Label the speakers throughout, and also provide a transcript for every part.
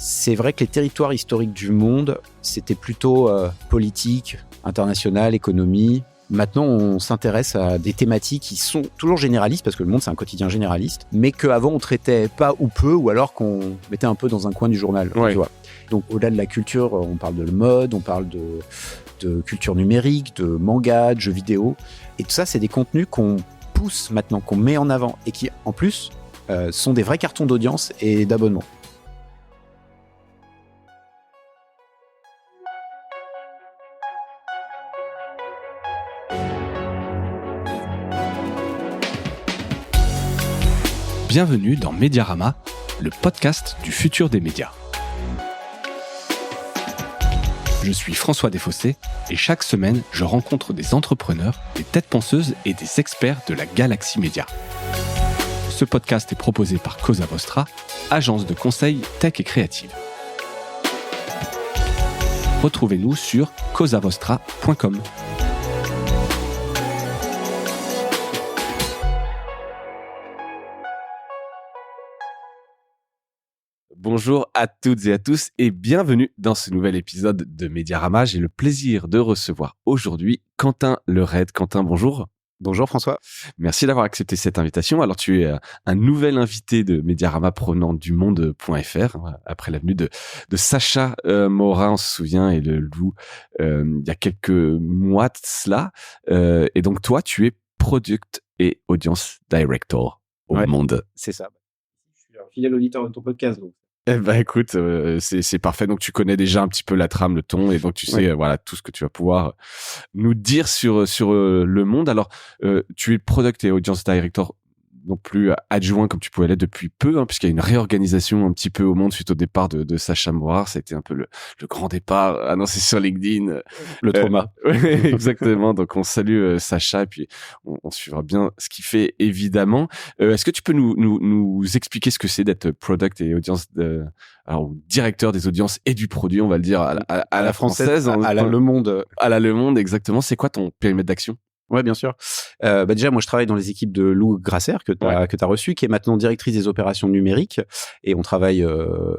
Speaker 1: C'est vrai que les territoires historiques du monde, c'était plutôt politique, international, économie. Maintenant, on s'intéresse à des thématiques qui sont toujours généralistes, parce que le monde, c'est un quotidien généraliste, mais qu'avant, on traitait pas ou peu, ou alors qu'on mettait un peu dans un coin du journal.
Speaker 2: Ouais.
Speaker 1: Tu vois. Donc, au-delà de la culture, on parle de mode, on parle de culture numérique, de manga, de jeux vidéo. Et tout ça, c'est des contenus qu'on pousse maintenant, qu'on met en avant, et qui, en plus, sont des vrais cartons d'audience et d'abonnement.
Speaker 2: Bienvenue dans Mediarama, le podcast du futur des médias. Je suis François Desfossés et chaque semaine, je rencontre des entrepreneurs, des têtes penseuses et des experts de la galaxie média. Ce podcast est proposé par Cosa Vostra, agence de conseil tech et créative. Retrouvez-nous sur cosavostra.com. Bonjour à toutes et à tous et bienvenue dans ce nouvel épisode de Mediarama. J'ai le plaisir de recevoir aujourd'hui Quentin Lerède. Quentin, bonjour.
Speaker 1: Bonjour François.
Speaker 2: Merci d'avoir accepté cette invitation. Alors tu es un nouvel invité de Mediarama provenant du monde.fr après l'avenue de Sacha Morin, on se souvient, et le Loup il y a quelques mois de cela. Et donc toi, tu es Product et Audience Director au Monde.
Speaker 1: C'est ça. Je suis un fidèle auditeur de ton podcast, donc.
Speaker 2: Eh ben écoute, c'est parfait. Donc tu connais déjà un petit peu la trame, le ton, et donc tu sais voilà tout ce que tu vas pouvoir nous dire sur le monde. Alors tu es Product et Audience Director, non plus adjoint comme tu pouvais l'être depuis peu, hein, puisqu'il y a une réorganisation un petit peu au monde suite au départ de Sacha Morin. Ça a été un peu le grand départ annoncé sur LinkedIn.
Speaker 1: Le trauma.
Speaker 2: Exactement. Donc on salue Sacha et puis on suivra bien ce qu'il fait évidemment. Est-ce que tu peux nous expliquer ce que c'est d'être Product et Audience alors directeur des audiences et du produit, on va le dire à la française,
Speaker 1: à la Le Monde.
Speaker 2: À la Le Monde, exactement. C'est quoi ton périmètre d'action?
Speaker 1: Ouais, bien sûr. Déjà, moi, je travaille dans les équipes de Lou Grasser que t'as reçu, qui est maintenant directrice des opérations numériques, et on travaille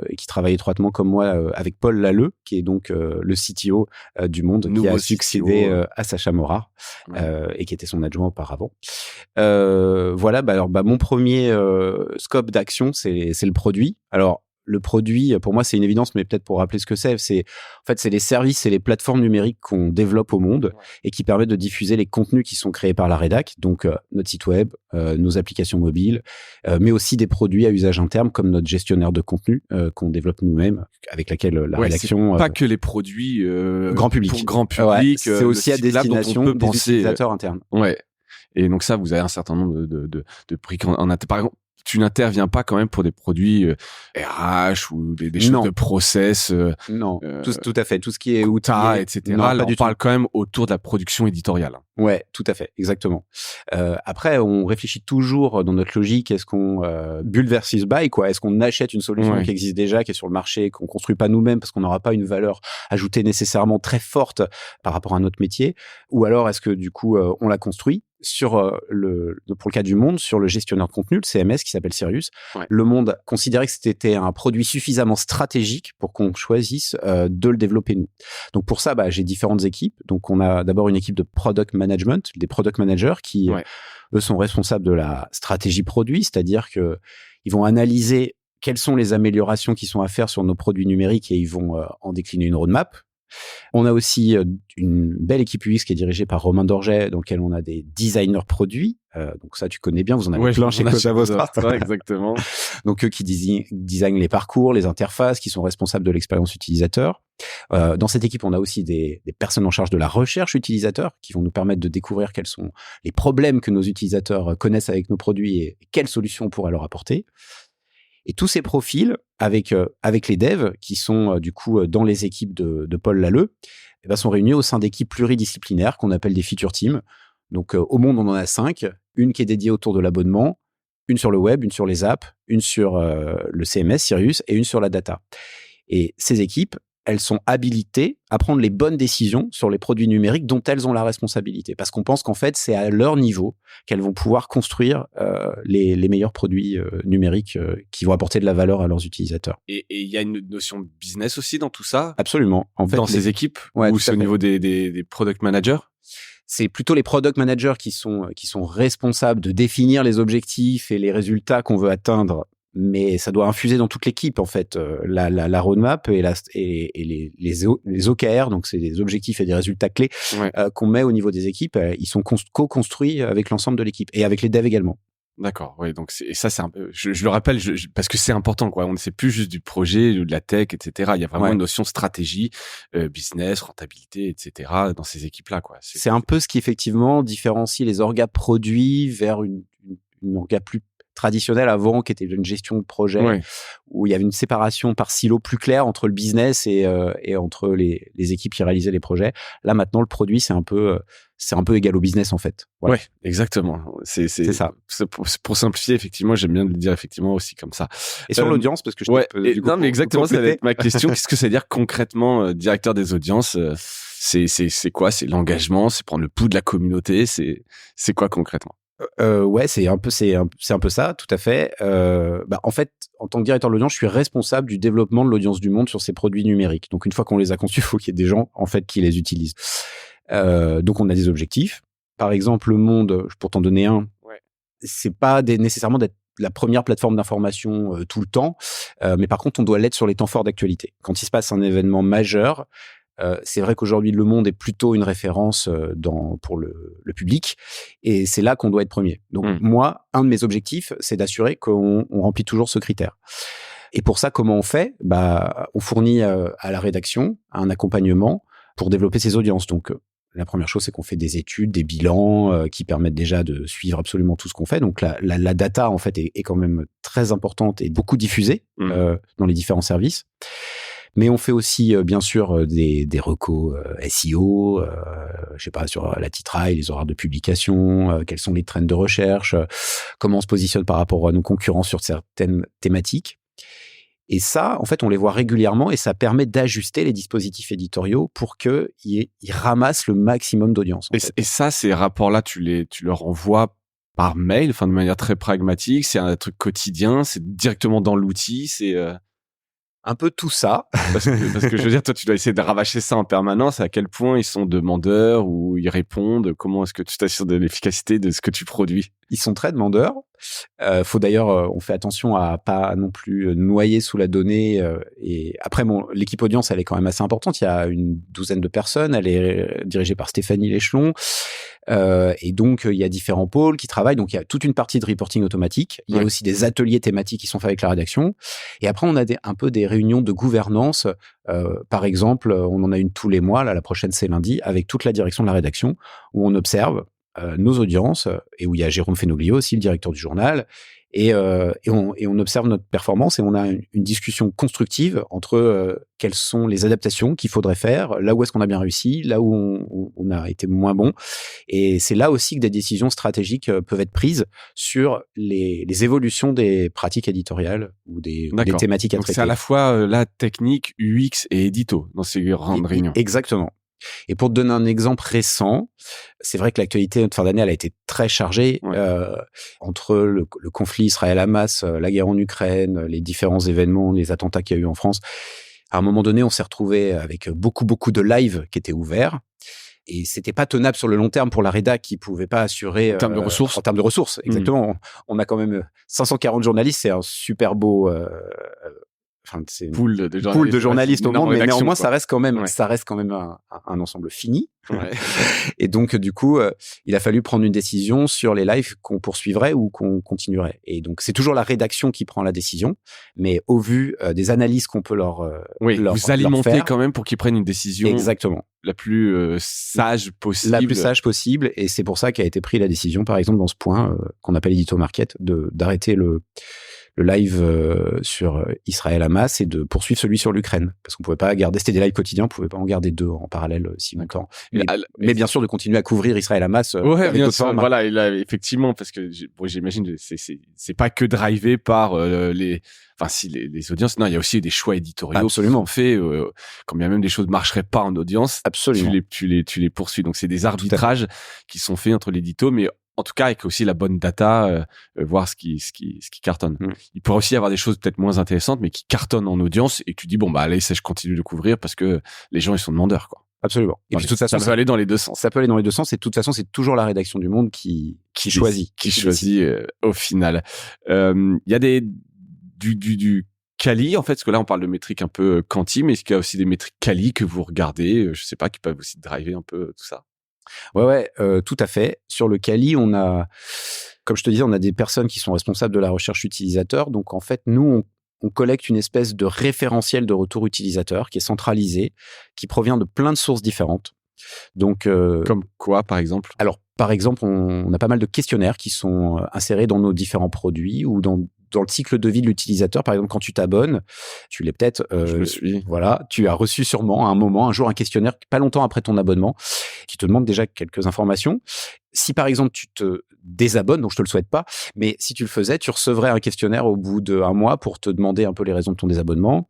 Speaker 1: et qui travaille étroitement comme moi avec Paul Lalleux, qui est donc le CTO du Monde, qui a succédé à Sacha Morin et qui était son adjoint auparavant. Voilà. Mon premier scope d'action, c'est le produit. Alors, le produit, pour moi, c'est une évidence, mais peut-être pour rappeler ce que c'est les services et les plateformes numériques qu'on développe au monde et qui permettent de diffuser les contenus qui sont créés par la rédac, donc notre site web, nos applications mobiles, mais aussi des produits à usage interne comme notre gestionnaire de contenu qu'on développe nous-mêmes, avec laquelle la rédaction...
Speaker 2: C'est pas que les produits
Speaker 1: grand public.
Speaker 2: Pour grand public.
Speaker 1: C'est aussi à destination des utilisateurs internes.
Speaker 2: Ouais. Et donc ça, vous avez un certain nombre de prix en par exemple. Tu n'interviens pas quand même pour des produits RH ou des choses de process.
Speaker 1: Non, tout à fait. Tout ce qui est outils,
Speaker 2: etc. Non, là, on parle quand même autour de la production éditoriale.
Speaker 1: Ouais, tout à fait, exactement. Après, on réfléchit toujours dans notre logique. Est-ce qu'on build versus buy, quoi? Est-ce qu'on achète une solution qui existe déjà, qui est sur le marché, qu'on construit pas nous-mêmes parce qu'on n'aura pas une valeur ajoutée nécessairement très forte par rapport à notre métier, ou alors est-ce que du coup on la construit? Pour le cas du Monde, sur le gestionnaire de contenu, le CMS qui s'appelle Sirius, le Monde considérait que c'était un produit suffisamment stratégique pour qu'on choisisse de le développer nous. Donc pour ça, j'ai différentes équipes. Donc on a d'abord une équipe de product management, des product managers qui eux sont responsables de la stratégie produit, c'est-à-dire que ils vont analyser quelles sont les améliorations qui sont à faire sur nos produits numériques et ils vont en décliner une roadmap. On a aussi une belle équipe UX qui est dirigée par Romain Dorget, dans laquelle on a des designers produits. Donc ça, tu connais bien, vous en avez plein chez Cosa Vostra.
Speaker 2: Exactement.
Speaker 1: Donc eux qui designent les parcours, les interfaces, qui sont responsables de l'expérience utilisateur. Dans cette équipe, on a aussi des personnes en charge de la recherche utilisateur qui vont nous permettre de découvrir quels sont les problèmes que nos utilisateurs connaissent avec nos produits et quelles solutions on pourrait leur apporter. Et tous ces profils, avec les devs qui sont du coup dans les équipes de Paul Lalleux, sont réunis au sein d'équipes pluridisciplinaires qu'on appelle des feature teams. Donc au Monde, on en a 5. Une qui est dédiée autour de l'abonnement, une sur le web, une sur les apps, une sur le CMS, Sirius, et une sur la data. Et ces équipes, elles sont habilitées à prendre les bonnes décisions sur les produits numériques dont elles ont la responsabilité. Parce qu'on pense qu'en fait, c'est à leur niveau qu'elles vont pouvoir construire les meilleurs produits numériques qui vont apporter de la valeur à leurs utilisateurs.
Speaker 2: Et il y a une notion de business aussi dans tout ça?
Speaker 1: Absolument. En fait,
Speaker 2: dans ces équipes? Ou c'est au niveau des product managers?
Speaker 1: C'est plutôt les product managers qui sont responsables de définir les objectifs et les résultats qu'on veut atteindre, mais ça doit infuser dans toute l'équipe en fait. La roadmap et les OKR, donc c'est des objectifs et des résultats clés qu'on met au niveau des équipes. Ils sont co-construits avec l'ensemble de l'équipe et avec les devs également.
Speaker 2: D'accord, oui, donc ça c'est un peu, je le rappelle, parce que c'est important, quoi. On ne sait plus juste du projet, de la tech, etc. Il y a vraiment une notion stratégie, business, rentabilité, etc. dans ces équipes-là, quoi.
Speaker 1: C'est un peu ce qui effectivement différencie les orgas produits vers une orga plus traditionnelle avant, qui était une gestion de projet, où il y avait une séparation par silo plus claire entre le business et entre les équipes qui réalisaient les projets. Là maintenant, le produit c'est un peu égal au business en fait.
Speaker 2: Voilà. Ouais, exactement. C'est ça. Pour simplifier, effectivement, j'aime bien le dire effectivement aussi comme ça.
Speaker 1: Et sur l'audience, parce que
Speaker 2: non, mais exactement, ça va être ma question. Qu'est-ce que ça veut dire concrètement, directeur des audiences? C'est quoi? C'est l'engagement, c'est prendre le pouls de la communauté, c'est quoi concrètement?
Speaker 1: Ouais, c'est un peu ça, tout à fait. En fait, en tant que directeur de l'audience, je suis responsable du développement de l'audience du monde sur ces produits numériques. Donc, une fois qu'on les a conçus, il faut qu'il y ait des gens, en fait, qui les utilisent. Donc, on a des objectifs. Par exemple, le monde, pour t'en donner un, c'est pas nécessairement d'être la première plateforme d'information tout le temps, mais par contre, on doit l'être sur les temps forts d'actualité. Quand il se passe un événement majeur, c'est vrai qu'aujourd'hui, Le Monde est plutôt une référence pour le public, et c'est là qu'on doit être premier. Donc moi, un de mes objectifs, c'est d'assurer qu'on remplit toujours ce critère. Et pour ça, comment on fait? On fournit à la rédaction un accompagnement pour développer ses audiences. Donc la première chose, c'est qu'on fait des études, des bilans qui permettent déjà de suivre absolument tout ce qu'on fait. Donc la data, en fait, est quand même très importante et beaucoup diffusée dans les différents services. Mais on fait aussi, bien sûr, des recos SEO, je sais pas, sur la titraille, les horaires de publication, quels sont les trends de recherche, comment on se positionne par rapport à nos concurrents sur certaines thématiques. Et ça, en fait, on les voit régulièrement et ça permet d'ajuster les dispositifs éditoriaux pour qu'ils ramassent le maximum d'audience.
Speaker 2: Et ça, ces rapports-là, tu leur envoies par mail, de manière très pragmatique, c'est un truc quotidien, c'est directement dans l'outil, c'est...
Speaker 1: Un peu tout ça.
Speaker 2: Parce que je veux dire, toi, tu dois essayer de ravacher ça en permanence. À quel point ils sont demandeurs ou ils répondent? Comment est-ce que tu t'assures de l'efficacité de ce que tu produis?
Speaker 1: Ils sont très demandeurs. Faut d'ailleurs, on fait attention à pas non plus noyer sous la donnée. Et après, l'équipe audience, elle est quand même assez importante. Il y a une douzaine de personnes. Elle est dirigée par Stéphanie Léchelon. Et donc, il y a différents pôles qui travaillent. Donc, il y a toute une partie de reporting automatique. Il y a aussi des ateliers thématiques qui sont faits avec la rédaction. Et après, on a un peu des réunions de gouvernance. Par exemple, on en a une tous les mois. Là, la prochaine, c'est lundi, avec toute la direction de la rédaction, où on observe nos audiences et où il y a Jérôme Fenoglio aussi, le directeur du journal. Et on observe notre performance et on a une discussion constructive entre quelles sont les adaptations qu'il faudrait faire, là où est-ce qu'on a bien réussi, là où on a été moins bon. Et c'est là aussi que des décisions stratégiques peuvent être prises sur les évolutions des pratiques éditoriales ou des thématiques à traiter.
Speaker 2: Donc c'est à la fois la technique, UX et édito dans ces grandes réunions.
Speaker 1: Exactement. Et pour te donner un exemple récent, c'est vrai que l'actualité de fin d'année, elle a été très chargée entre le conflit Israël-Hamas, la guerre en Ukraine, les différents événements, les attentats qu'il y a eu en France. À un moment donné, on s'est retrouvé avec beaucoup de lives qui étaient ouverts. Et c'était pas tenable sur le long terme pour la rédac qui pouvait pas assurer...
Speaker 2: En termes de ressources.
Speaker 1: En termes de ressources, exactement. On a quand même 540 journalistes, c'est un super beau... c'est une pool de journalistes au monde, mais néanmoins, ça reste quand même un ensemble fini.
Speaker 2: Ouais.
Speaker 1: Et donc, du coup, il a fallu prendre une décision sur les lives qu'on poursuivrait ou qu'on continuerait. Et donc, c'est toujours la rédaction qui prend la décision, mais au vu des analyses qu'on peut leur
Speaker 2: vous alimentez quand même pour qu'ils prennent une décision.
Speaker 1: Exactement.
Speaker 2: La plus sage possible.
Speaker 1: La plus sage possible. Et c'est pour ça qu'a été prise la décision, par exemple, dans ce point qu'on appelle Edito Market, d'arrêter le le live sur Israël-Hamas et de poursuivre celui sur l'Ukraine. Parce qu'on pouvait pas garder, c'était des lives quotidiens, on pouvait pas en garder 2 en parallèle si longtemps. Mais bien sûr, de continuer à couvrir Israël-Hamas.
Speaker 2: Ouais, bien sûr. Voilà, effectivement, parce que j'imagine, c'est pas que drivé par les audiences. Non, il y a aussi des choix éditoriaux.
Speaker 1: Absolument.
Speaker 2: Fait, quand bien même des choses marcheraient pas en audience.
Speaker 1: Absolument.
Speaker 2: Tu les poursuis. Donc, c'est des arbitrages qui sont faits entre l'édito, mais en tout cas, avec aussi la bonne data, voir ce qui cartonne. Il pourrait aussi y avoir des choses peut-être moins intéressantes, mais qui cartonnent en audience et que tu dis, bon, bah, allez, ça, je continue de couvrir parce que les gens, ils sont demandeurs, quoi.
Speaker 1: Absolument. Et puis, de toute façon,
Speaker 2: ça peut aller dans les deux sens.
Speaker 1: Ça peut aller dans les deux sens. Et de toute façon, c'est toujours la rédaction du Monde qui choisit.
Speaker 2: Qui choisit, au final. Il y a du quali, en fait, parce que là, on parle de métriques un peu quanti, mais est-ce qu'il y a aussi des métriques quali que vous regardez, je sais pas, qui peuvent aussi driver un peu tout ça?
Speaker 1: Ouais, tout à fait. Sur le quali, on a, comme je te disais, on a des personnes qui sont responsables de la recherche utilisateur. Donc, en fait, nous, on collecte une espèce de référentiel de retour utilisateur qui est centralisé, qui provient de plein de sources différentes. Donc,
Speaker 2: comme quoi, par exemple?
Speaker 1: Alors, par exemple, on a pas mal de questionnaires qui sont insérés dans nos différents produits ou dans le cycle de vie de l'utilisateur. Par exemple, quand tu t'abonnes, tu l'es peut-être...
Speaker 2: je le suis.
Speaker 1: Voilà, tu as reçu sûrement à un jour, un questionnaire, pas longtemps après ton abonnement, qui te demande déjà quelques informations. Si, par exemple, tu te désabonnes, donc je te le souhaite pas, mais si tu le faisais, tu recevrais un questionnaire au bout d'1 mois pour te demander un peu les raisons de ton désabonnement.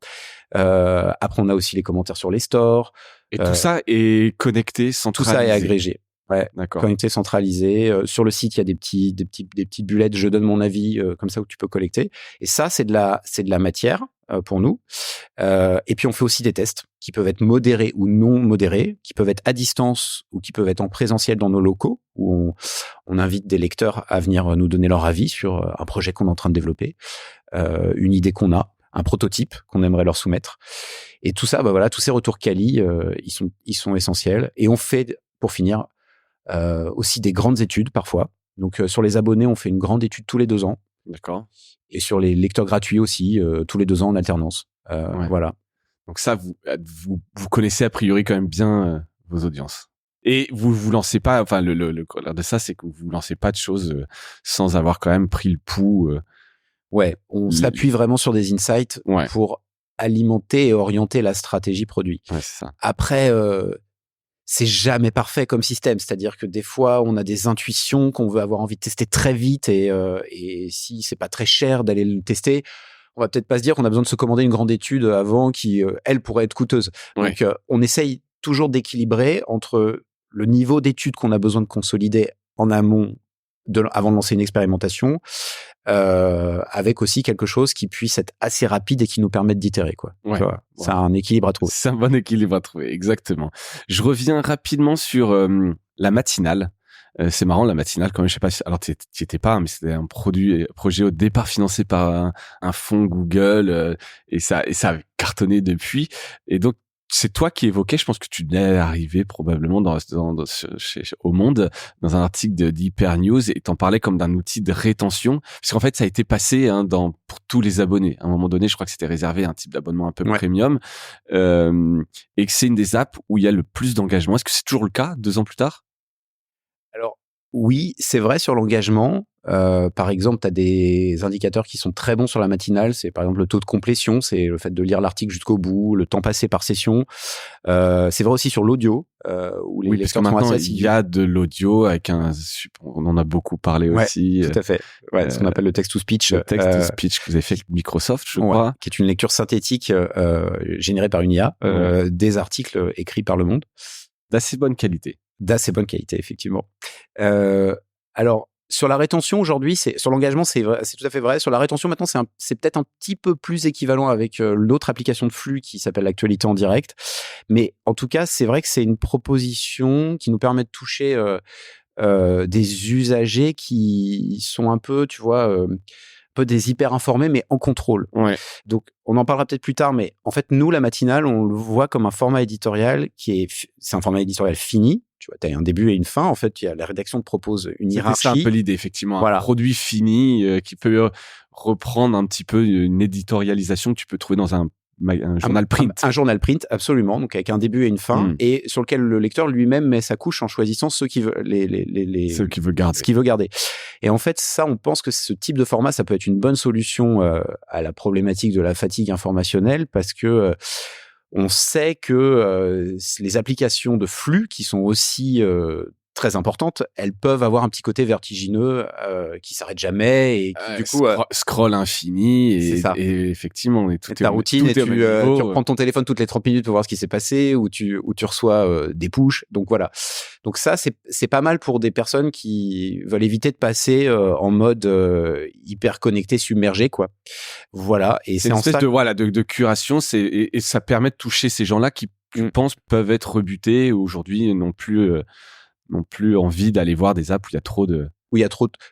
Speaker 1: Après, on a aussi les commentaires sur les stores.
Speaker 2: Et tout ça est connecté, centralisé.
Speaker 1: Tout ça est agrégé. Ouais,
Speaker 2: d'accord.
Speaker 1: Connecté, centralisé. Sur le site, il y a des petites bullettes. Je donne mon avis comme ça où tu peux collecter. Et ça, c'est de la matière pour nous. Et puis on fait aussi des tests qui peuvent être modérés ou non modérés, qui peuvent être à distance ou qui peuvent être en présentiel dans nos locaux où on invite des lecteurs à venir nous donner leur avis sur un projet qu'on est en train de développer, une idée qu'on a, un prototype qu'on aimerait leur soumettre. Et tout ça, bah voilà, tous ces retours quali, ils sont essentiels. Et on fait, pour finir, aussi des grandes études parfois. Donc sur les abonnés, on fait une grande étude tous les 2 ans.
Speaker 2: D'accord.
Speaker 1: Et sur les lecteurs gratuits aussi, tous les 2 ans en alternance.
Speaker 2: Ouais.
Speaker 1: Voilà.
Speaker 2: Donc ça, vous connaissez a priori quand même bien vos audiences. Et vous lancez pas, enfin le corollaire de ça, c'est que vous lancez pas de choses sans avoir quand même pris le pouls.
Speaker 1: Ouais, on s'appuie vraiment sur des insights pour alimenter et orienter la stratégie produit.
Speaker 2: Ouais, c'est ça.
Speaker 1: Après, c'est jamais parfait comme système, c'est-à-dire que des fois on a des intuitions qu'on veut avoir envie de tester très vite et si c'est pas très cher d'aller le tester, on va peut-être pas se dire qu'on a besoin de se commander une grande étude avant qui elle pourrait être coûteuse.
Speaker 2: Ouais.
Speaker 1: Donc on essaye toujours d'équilibrer entre le niveau d'études qu'on a besoin de consolider en amont avant de lancer une expérimentation, avec aussi quelque chose qui puisse être assez rapide et qui nous permette d'itérer, quoi.
Speaker 2: Ouais.
Speaker 1: Tu vois, c'est un équilibre à trouver.
Speaker 2: C'est un bon équilibre à trouver, exactement. Je reviens rapidement sur la matinale. C'est marrant, la matinale, quand même, je sais pas, alors t'y étais pas, mais c'était un projet au départ financé par un fonds Google, et ça a cartonné depuis. Et donc, c'est toi qui évoquais, je pense que tu venais d'arriver probablement au Monde, dans un article d'Hyper News, et t'en parlais comme d'un outil de rétention, parce qu'en fait, ça a été passé pour tous les abonnés. À un moment donné, je crois que c'était réservé à un type d'abonnement un peu premium, et que c'est une des apps où il y a le plus d'engagement. Est-ce que c'est toujours le cas 2 ans plus tard?
Speaker 1: Alors, oui, c'est vrai sur l'engagement. Par exemple, tu as des indicateurs qui sont très bons sur la matinale. C'est par exemple le taux de complétion, c'est le fait de lire l'article jusqu'au bout, le temps passé par session. C'est vrai aussi sur l'audio, où les lecteurs sont assez assidus.
Speaker 2: Il y a de l'audio avec on en a beaucoup parlé aussi.
Speaker 1: Tout à fait. Ouais, ce qu'on appelle le text-to-speech.
Speaker 2: Le text-to-speech que vous avez fait avec Microsoft, je crois.
Speaker 1: Qui est une lecture synthétique générée par une IA des articles écrits par Le Monde.
Speaker 2: D'assez bonne qualité.
Speaker 1: D'assez bonne qualité, effectivement. Alors, sur la rétention aujourd'hui, sur l'engagement, c'est tout à fait vrai. Sur la rétention, maintenant, c'est peut-être un petit peu plus équivalent avec l'autre application de flux qui s'appelle l'actualité en direct. Mais en tout cas, c'est vrai que c'est une proposition qui nous permet de toucher des usagers qui sont un peu, tu vois, un peu des hyper informés, mais en contrôle.
Speaker 2: Ouais.
Speaker 1: Donc, on en parlera peut-être plus tard, mais en fait, nous, la matinale, on le voit comme un format éditorial c'est un format éditorial fini. Tu vois, t'as un début et une fin. En fait, la rédaction te propose une hiérarchie.
Speaker 2: C'est un peu l'idée, effectivement. Voilà. Un produit fini qui peut reprendre un petit peu une éditorialisation que tu peux trouver dans un un journal print.
Speaker 1: Un journal print, absolument. Donc avec un début et une fin, et sur lequel le lecteur lui-même met sa couche en choisissant ceux qui veut
Speaker 2: ceux qu'il veut garder.
Speaker 1: Ce qu'il veut garder. Et en fait, ça, on pense que ce type de format, ça peut être une bonne solution à la problématique de la fatigue informationnelle, parce que on sait que les applications de flux qui sont aussi très importantes, elles peuvent avoir un petit côté vertigineux qui s'arrête jamais et qui du coup
Speaker 2: scroll infini et effectivement et
Speaker 1: tout ta routine et tu reprends ton téléphone toutes les 30 minutes pour voir ce qui s'est passé ou tu reçois des pushs. Donc voilà. Donc ça c'est pas mal pour des personnes qui veulent éviter de passer en mode hyper connecté, submergé quoi. Voilà, et
Speaker 2: c'est une espèce de curation, et ça permet de toucher ces gens-là qui je pense peuvent être rebutés aujourd'hui, non plus envie d'aller voir des apps où il y a trop de...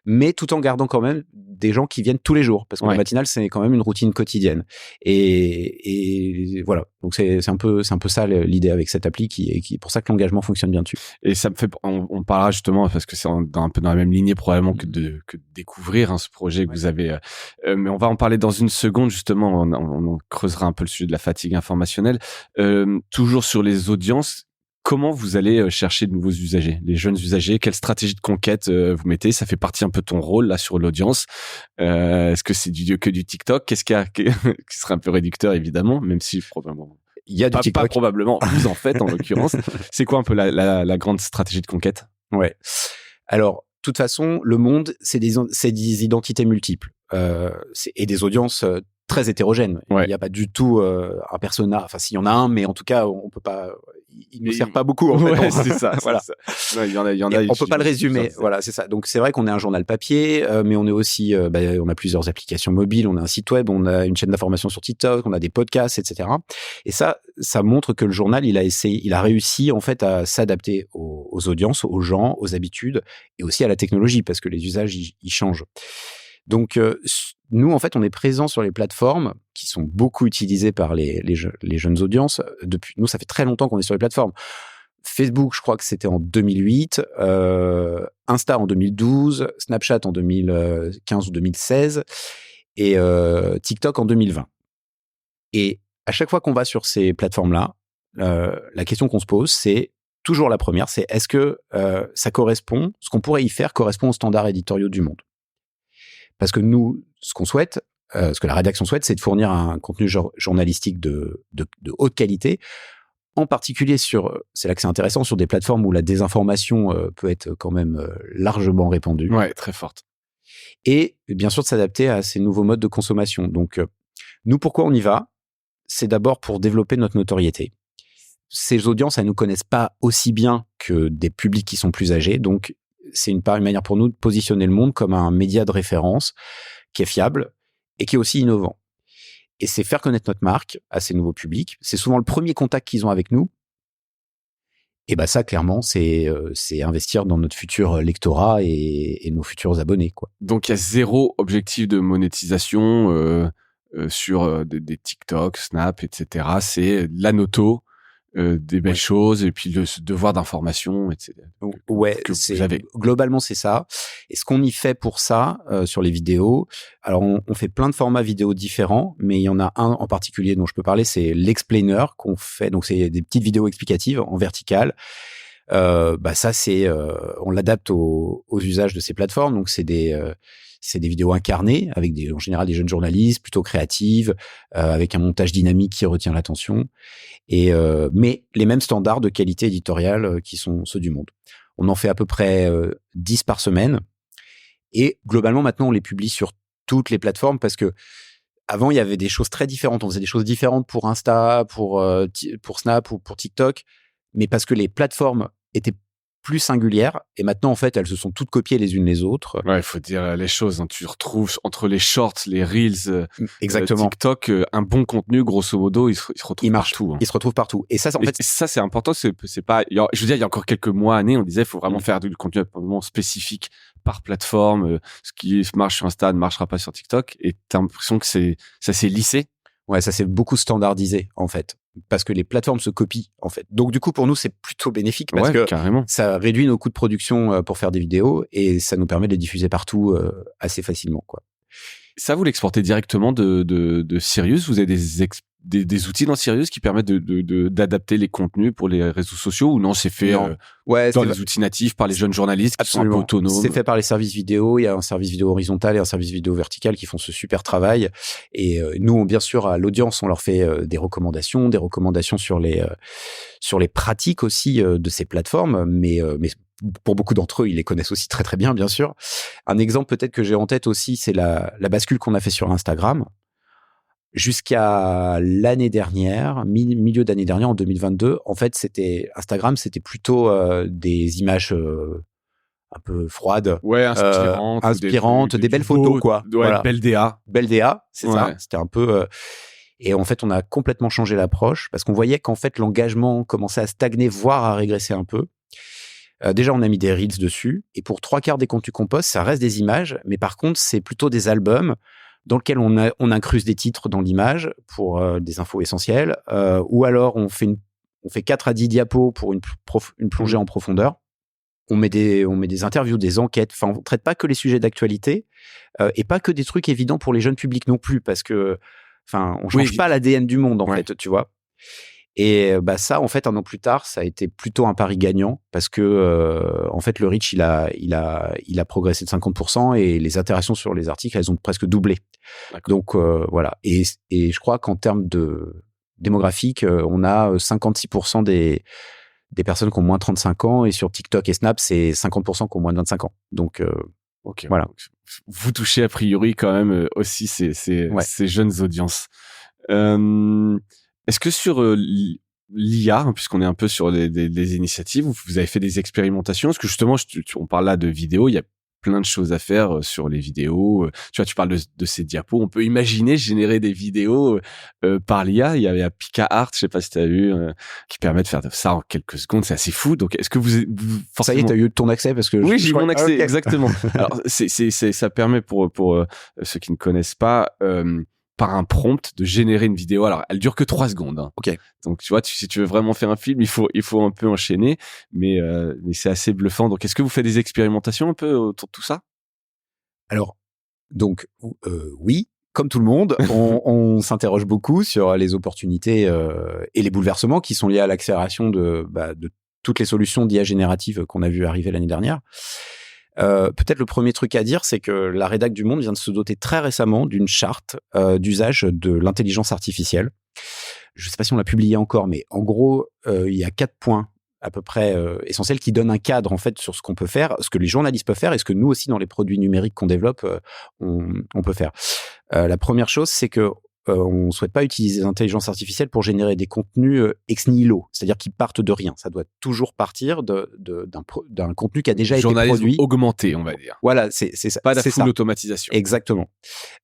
Speaker 1: Mais tout en gardant quand même des gens qui viennent tous les jours, parce que la matinale, c'est quand même une routine quotidienne. Et voilà. Donc c'est un peu ça l'idée avec cette appli qui pour ça que l'engagement fonctionne bien dessus.
Speaker 2: Et ça me fait, on parlera justement, parce que c'est un peu dans la même lignée probablement que de découvrir ce projet que vous avez, mais on va en parler dans une seconde justement, on creusera un peu le sujet de la fatigue informationnelle. Toujours sur les audiences, comment vous allez chercher de nouveaux usagers, les jeunes usagers? Quelle stratégie de conquête vous mettez? Ça fait partie un peu de ton rôle là sur l'audience. Est-ce que c'est que du TikTok? Qu'est-ce qui serait un peu réducteur évidemment, même si probablement
Speaker 1: il y a du TikTok.
Speaker 2: Pas probablement, vous en faites en l'occurrence. C'est quoi un peu la grande stratégie de conquête?
Speaker 1: Ouais. Alors, de toute façon, le monde, c'est des identités multiples et des audiences très hétérogènes. Il n'y a pas du tout un persona. Enfin, s'il y en a un, mais en tout cas, on peut pas. Il ne sert pas beaucoup. En fait,
Speaker 2: c'est ça. Voilà.
Speaker 1: Non, il y en a. On peut pas le résumer. Voilà, c'est ça. Donc c'est vrai qu'on est un journal papier, mais on est aussi, on a plusieurs applications mobiles, on a un site web, on a une chaîne d'information sur TikTok, on a des podcasts, etc. Et ça montre que le journal, il a réussi en fait à s'adapter aux audiences, aux gens, aux habitudes, et aussi à la technologie, parce que les usages ils changent. Donc nous, en fait, on est présents sur les plateformes qui sont beaucoup utilisées par les jeunes audiences. Nous, ça fait très longtemps qu'on est sur les plateformes. Facebook, je crois que c'était en 2008, Insta en 2012, Snapchat en 2015 ou 2016 et TikTok en 2020. Et à chaque fois qu'on va sur ces plateformes-là, la question qu'on se pose, c'est toujours la première, c'est est-ce que ça correspond, ce qu'on pourrait y faire correspond aux standards éditoriaux du monde? Parce que nous, ce qu'on souhaite, ce que la rédaction souhaite, c'est de fournir un contenu journalistique de haute qualité, en particulier c'est là que c'est intéressant, sur des plateformes où la désinformation peut être quand même largement répandue.
Speaker 2: Ouais, très forte.
Speaker 1: Et bien sûr de s'adapter à ces nouveaux modes de consommation. Donc, nous, pourquoi on y va? C'est d'abord pour développer notre notoriété. Ces audiences, elles nous connaissent pas aussi bien que des publics qui sont plus âgés, donc c'est une manière pour nous de positionner le monde comme un média de référence qui est fiable et qui est aussi innovant. Et c'est faire connaître notre marque à ces nouveaux publics. C'est souvent le premier contact qu'ils ont avec nous. Et ça, clairement, c'est investir dans notre futur lectorat et nos futurs abonnés, quoi.
Speaker 2: Donc, il y a zéro objectif de monétisation sur des TikTok, Snap, etc. C'est la noto, des belles choses et puis le devoir d'information, etc.
Speaker 1: Globalement c'est ça. Et ce qu'on y fait pour ça sur les vidéos, alors on fait plein de formats vidéo différents, mais il y en a un en particulier dont je peux parler, c'est l'explainer qu'on fait. Donc c'est des petites vidéos explicatives en verticale. Ça c'est on l'adapte aux usages de ces plateformes. Donc c'est des vidéos incarnées avec en général des jeunes journalistes plutôt créatives, avec un montage dynamique qui retient l'attention, mais les mêmes standards de qualité éditoriale qui sont ceux du monde. On en fait à peu près 10 par semaine, et globalement maintenant on les publie sur toutes les plateformes, parce que avant il y avait des choses très différentes. On faisait des choses différentes pour Insta, pour Snap ou pour TikTok, mais parce que les plateformes étaient plus singulières, et maintenant en fait elles se sont toutes copiées les unes les autres.
Speaker 2: Ouais, il faut dire les choses, hein. Tu retrouves entre les shorts, les reels,
Speaker 1: exactement.
Speaker 2: TikTok, un bon contenu grosso modo, il se retrouve partout. Hein.
Speaker 1: Il se retrouve partout. Et ça, en fait,
Speaker 2: ça c'est important. C'est pas. Je veux dire, il y a encore quelques mois, années, on disait, il faut vraiment faire du contenu vraiment spécifique par plateforme. Ce qui marche sur Insta ne marchera pas sur TikTok. Et t'as l'impression que ça s'est lissé.
Speaker 1: Ouais, ça s'est beaucoup standardisé en fait, parce que les plateformes se copient en fait. Donc du coup pour nous c'est plutôt bénéfique, parce que
Speaker 2: carrément.
Speaker 1: Ça réduit nos coûts de production pour faire des vidéos, et ça nous permet de les diffuser partout assez facilement, quoi.
Speaker 2: Ça, vous l'exportez directement de Sirius? Vous avez des outils dans Sirius qui permettent d'adapter les contenus pour les réseaux sociaux, ou non, c'est fait dans les outils natifs par les jeunes journalistes qui sont un peu autonomes?
Speaker 1: C'est fait par les services vidéo. Il y a un service vidéo horizontal et un service vidéo vertical qui font ce super travail. Et nous, bien sûr, à l'audience, on leur fait des recommandations sur les pratiques aussi de ces plateformes, mais pour beaucoup d'entre eux, ils les connaissent aussi très très bien, bien sûr. Un exemple peut-être que j'ai en tête aussi, c'est la bascule qu'on a fait sur Instagram. Jusqu'à l'année dernière, milieu d'année dernière, en 2022, en fait, Instagram, c'était plutôt des images un peu froides, inspirantes, des belles photos, quoi.
Speaker 2: Ouais, voilà. Belle
Speaker 1: DA, c'est ça. C'était un peu. Et en fait, on a complètement changé l'approche parce qu'on voyait qu'en fait, l'engagement commençait à stagner, voire à régresser un peu. Déjà, on a mis des reels dessus, et pour 3/4 des contenus qu'on poste, ça reste des images, mais par contre, c'est plutôt des albums dans lesquels on incruste des titres dans l'image pour des infos essentielles, ou alors on fait 4 à 10 diapos pour une plongée en profondeur. On met des interviews, des enquêtes. Enfin, on traite pas que les sujets d'actualité, et pas que des trucs évidents pour les jeunes publics non plus, parce que, enfin, on change pas l'ADN du monde, en fait, tu vois. Et ça, en fait, 1 an plus tard, ça a été plutôt un pari gagnant parce que en fait, le reach il a progressé de 50% et les interactions sur les articles, elles ont presque doublé. D'accord. Donc voilà. Et je crois qu'en termes de démographique, on a 56% des personnes qui ont moins de 35 ans, et sur TikTok et Snap, c'est 50% qui ont moins de 25 ans. Donc voilà. Donc,
Speaker 2: vous touchez a priori quand même aussi ces jeunes audiences. Est-ce que sur l'IA, puisqu'on est un peu sur des initiatives, vous avez fait des expérimentations? Est-ce que justement, on parle là de vidéos, il y a plein de choses à faire sur les vidéos. Tu vois, tu parles de ces diapos. On peut imaginer générer des vidéos par l'IA. Il y a PicaArt, je sais pas si tu as vu, qui permet de faire ça en quelques secondes. C'est assez fou. Donc, est-ce que vous
Speaker 1: forcément... Ça y est, tu as eu ton accès parce que
Speaker 2: oui, j'ai eu mon accès, okay. Exactement. Alors, ça permet pour ceux qui ne connaissent pas, par un prompt de générer une vidéo. Alors, elle dure que 3 secondes. Hein.
Speaker 1: Ok.
Speaker 2: Donc, tu vois, si tu veux vraiment faire un film, il faut un peu enchaîner, mais c'est assez bluffant. Donc, est-ce que vous faites des expérimentations un peu autour de tout ça?
Speaker 1: Alors, donc, oui, comme tout le monde, on s'interroge beaucoup sur les opportunités et les bouleversements qui sont liés à l'accélération de toutes les solutions d'IA générative qu'on a vu arriver l'année dernière. Peut-être le premier truc à dire, c'est que la rédac du Monde vient de se doter très récemment d'une charte d'usage de l'intelligence artificielle. Je ne sais pas si on l'a publié encore, mais en gros, il y a 4 points à peu près essentiels qui donnent un cadre en fait sur ce qu'on peut faire, ce que les journalistes peuvent faire et ce que nous aussi dans les produits numériques qu'on développe, on peut faire. La première chose, c'est que on souhaite pas utiliser l'intelligence artificielle pour générer des contenus ex nihilo, c'est-à-dire qui partent de rien. Ça doit toujours partir d'un contenu qui a déjà été produit.
Speaker 2: Journalisme augmenté, on va dire.
Speaker 1: Voilà, c'est ça.
Speaker 2: Pas la full automatisation.
Speaker 1: Exactement.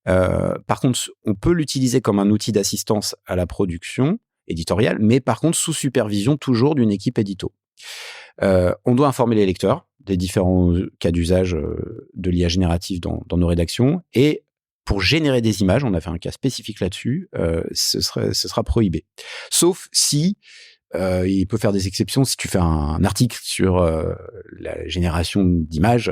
Speaker 1: Par contre, on peut l'utiliser comme un outil d'assistance à la production éditoriale, mais par contre sous supervision toujours d'une équipe édito. On doit informer les lecteurs des différents cas d'usage de l'IA générative dans nos rédactions, et pour générer des images, on a fait un cas spécifique là-dessus, ce sera prohibé. Sauf si il peut faire des exceptions. Si tu fais un article sur la génération d'images,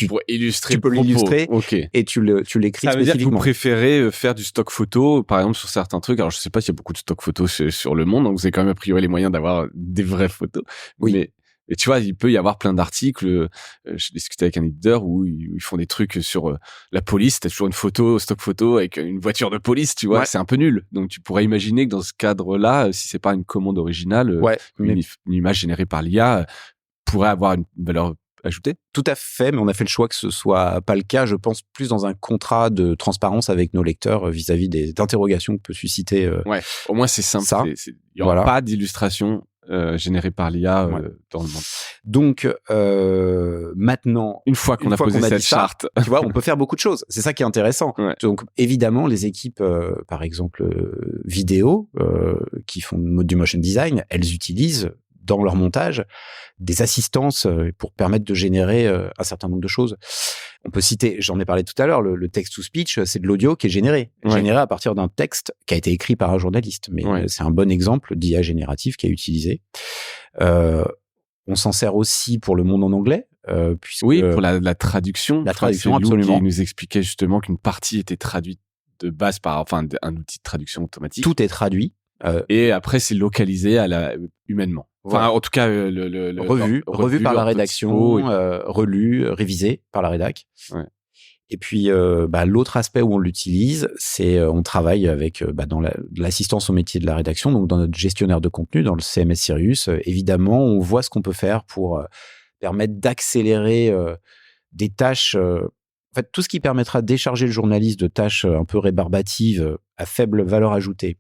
Speaker 2: pour illustrer,
Speaker 1: tu peux l'illustrer,
Speaker 2: okay.
Speaker 1: Et tu l'écris spécifiquement.
Speaker 2: Ça veut dire que vous préférez faire du stock photo, par exemple, sur certains trucs. Alors, je sais pas s'il y a beaucoup de stock photos sur le monde, donc vous avez quand même a priori les moyens d'avoir des vraies photos.
Speaker 1: Oui.
Speaker 2: Mais tu vois, il peut y avoir plein d'articles. Je discutais avec un éditeur où ils font des trucs sur la police. T'as toujours une photo, stock photo avec une voiture de police, tu vois. Ouais. C'est un peu nul. Donc, tu pourrais imaginer que dans ce cadre-là, si c'est pas une commande originale, une image générée par l'IA pourrait avoir une valeur ajoutée.
Speaker 1: Tout à fait, mais on a fait le choix que ce soit pas le cas. Je pense plus dans un contrat de transparence avec nos lecteurs vis-à-vis des interrogations que peut susciter.
Speaker 2: Ouais, au moins c'est simple. Il y aura pas d'illustration généré par l'IA dans le monde.
Speaker 1: Donc maintenant,
Speaker 2: une fois qu'on a posé cette charte,
Speaker 1: tu vois, on peut faire beaucoup de choses. C'est ça qui est intéressant. Ouais. Donc évidemment, les équipes, par exemple vidéo, qui font du motion design, elles utilisent dans leur montage des assistances pour permettre de générer un certain nombre de choses. On peut citer, j'en ai parlé tout à l'heure, le text-to-speech, c'est de l'audio qui est généré à partir d'un texte qui a été écrit par un journaliste. Mais c'est un bon exemple d'IA générative qui est utilisé. On s'en sert aussi pour le monde en anglais. puisque
Speaker 2: oui, pour la traduction.
Speaker 1: La traduction,
Speaker 2: c'est Lou
Speaker 1: absolument.
Speaker 2: qui nous expliquait justement qu'une partie était traduite de base par un outil de traduction automatique.
Speaker 1: Tout est traduit.
Speaker 2: Et après, c'est localisé humainement. Enfin,
Speaker 1: Voilà.
Speaker 2: en tout cas,
Speaker 1: revu par la rédaction, relu, révisé par la rédac.
Speaker 2: Ouais.
Speaker 1: Et puis, l'autre aspect où on l'utilise, c'est on travaille avec dans l'assistance au métier de la rédaction, donc dans notre gestionnaire de contenu, dans le CMS Sirius. Évidemment, on voit ce qu'on peut faire pour permettre d'accélérer des tâches. En fait, tout ce qui permettra de décharger le journaliste de tâches un peu rébarbatives à faible valeur ajoutée.